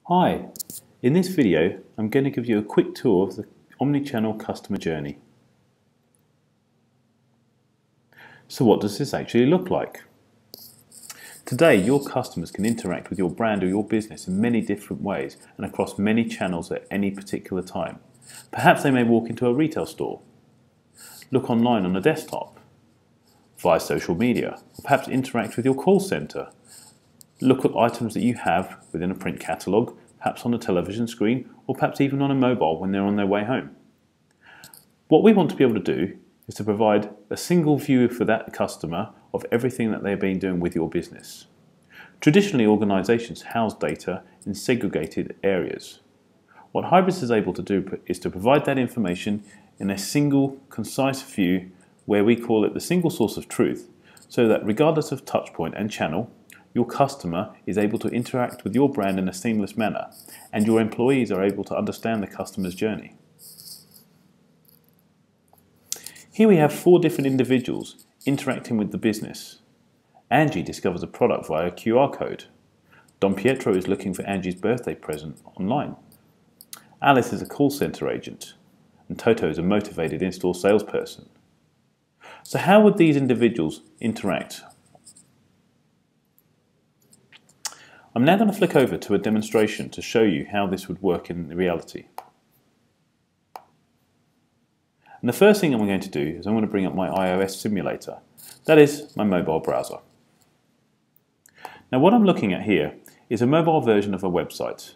Hi, in this video I'm going to give you a quick tour of the omnichannel customer journey. So what does this actually look like? Today your customers can interact with your brand or your business in many different ways and across many channels at any particular time. Perhaps they may walk into a retail store, look online on a desktop, via social media, or perhaps interact with your call centre. Look at items that you have within a print catalogue, perhaps on a television screen, or perhaps even on a mobile when they're on their way home. What we want to be able to do is to provide a single view for that customer of everything that they've been doing with your business. Traditionally, organisations house data in segregated areas. What Hybris is able to do is to provide that information in a single, concise view where we call it the single source of truth, so that regardless of touchpoint and channel, your customer is able to interact with your brand in a seamless manner, and your employees are able to understand the customer's journey. Here we have 4 different individuals interacting with the business. Angie discovers a product via a QR code. Don Pietro is looking for Angie's birthday present online. Alice is a call centre agent, and Toto is a motivated in-store salesperson. So how would these individuals interact? I'm now going to flick over to a demonstration to show you how this would work in reality. And the first thing I'm going to do is I'm going to bring up my iOS simulator. That is my mobile browser. Now what I'm looking at here is a mobile version of a website.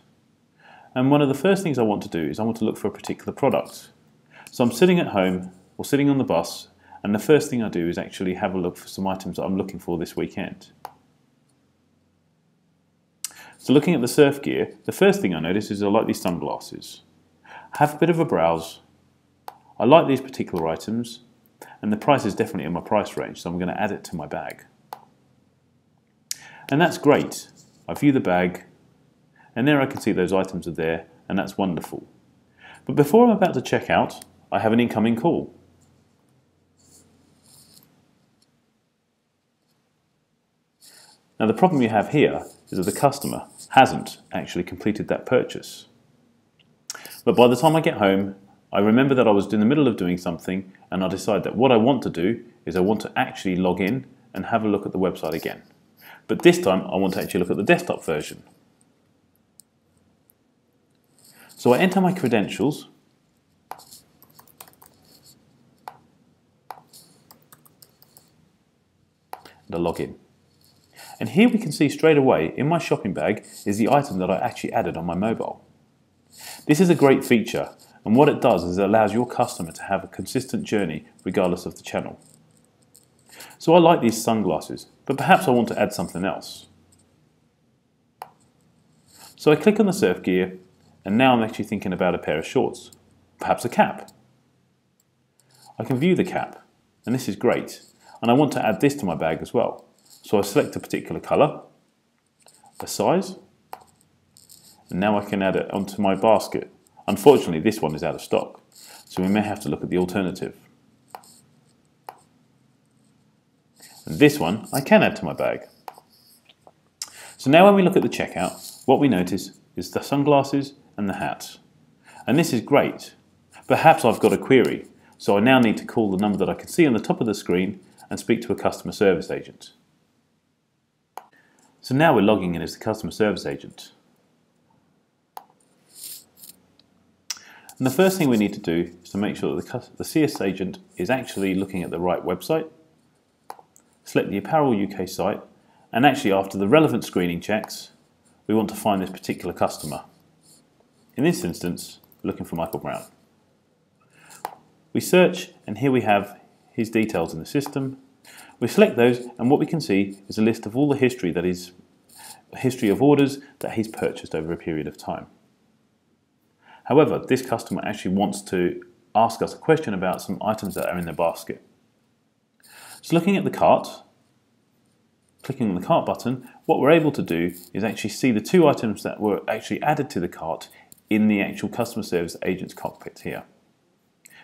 And one of the first things I want to do is I want to look for a particular product. So I'm sitting at home or sitting on the bus, and the first thing I do is actually have a look for some items that I'm looking for this weekend. So looking at the surf gear, the first thing I notice is I like these sunglasses. Have a bit of a browse. I like these particular items, and the price is definitely in my price range, so I'm going to add it to my bag. And that's great. I view the bag, and there I can see those items are there, and that's wonderful. But before I'm about to check out, I have an incoming call. Now the problem you have here is that the customer hasn't actually completed that purchase. But by the time I get home, I remember that I was in the middle of doing something, and I decide that what I want to do is I want to actually log in and have a look at the website again. But this time I want to actually look at the desktop version. So I enter my credentials, and I log in. And here we can see straight away in my shopping bag is the item that I actually added on my mobile. This is a great feature, and what it does is it allows your customer to have a consistent journey regardless of the channel. So I like these sunglasses, but perhaps I want to add something else. So I click on the surf gear, and now I'm actually thinking about a pair of shorts, perhaps a cap. I can view the cap, and this is great, and I want to add this to my bag as well. So I select a particular colour, a size, and now I can add it onto my basket. Unfortunately, this one is out of stock, so we may have to look at the alternative. And this one I can add to my bag. So now when we look at the checkout, what we notice is the sunglasses and the hat. And this is great. Perhaps I've got a query, so I now need to call the number that I can see on the top of the screen and speak to a customer service agent. So now we're logging in as the customer service agent. And the first thing we need to do is to make sure that the CS agent is actually looking at the right website. Select the Apparel UK site, and actually after the relevant screening checks, we want to find this particular customer. In this instance, we're looking for Michael Brown. We search, and here we have his details in the system. We select those, and what we can see is a list of all the history of orders that he's purchased over a period of time. However, this customer actually wants to ask us a question about some items that are in the basket. So looking at the cart, clicking on the cart button, what we're able to do is actually see the 2 items that were actually added to the cart in the actual customer service agent's cockpit here.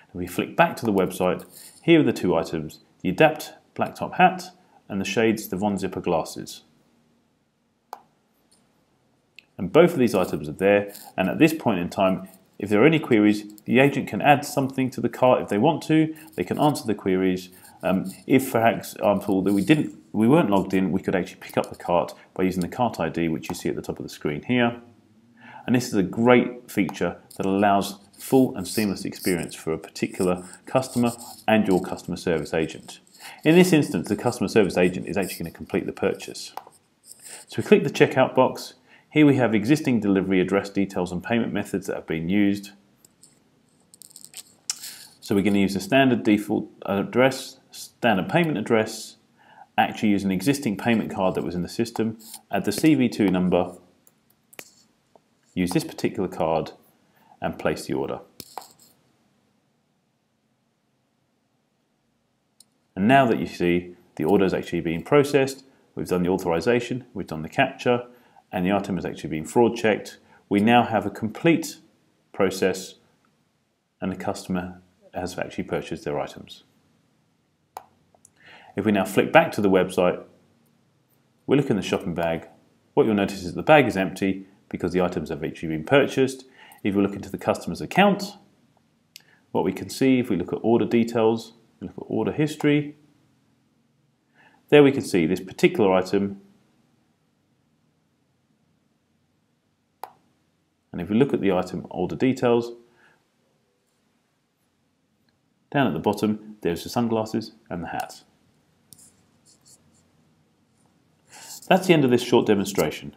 If we flick back to the website, here are the 2 items, the Adapt black top hat and the shades, the Von Zipper glasses. And both of these items are there, and at this point in time, if there are any queries, the agent can add something to the cart if they want to. They can answer the queries. If, for example, that we weren't logged in, we could actually pick up the cart by using the cart ID, which you see at the top of the screen here. And this is a great feature that allows full and seamless experience for a particular customer and your customer service agent. In this instance, the customer service agent is actually going to complete the purchase. So we click the checkout box. Here we have existing delivery address details and payment methods that have been used. So we're going to use the standard default address, standard payment address, actually use an existing payment card that was in the system, add the CV2 number, use this particular card and place the order. And now that you see the order is actually being processed, we've done the authorization, we've done the capture, and the item has actually been fraud checked, we now have a complete process and the customer has actually purchased their items. If we now flick back to the website, we look in the shopping bag, what you'll notice is the bag is empty because the items have actually been purchased. If we look into the customer's account, what we can see, if we look at order details, we look at order history, there we can see this particular item. And if we look at the item order details, down at the bottom, there's the sunglasses and the hat. That's the end of this short demonstration.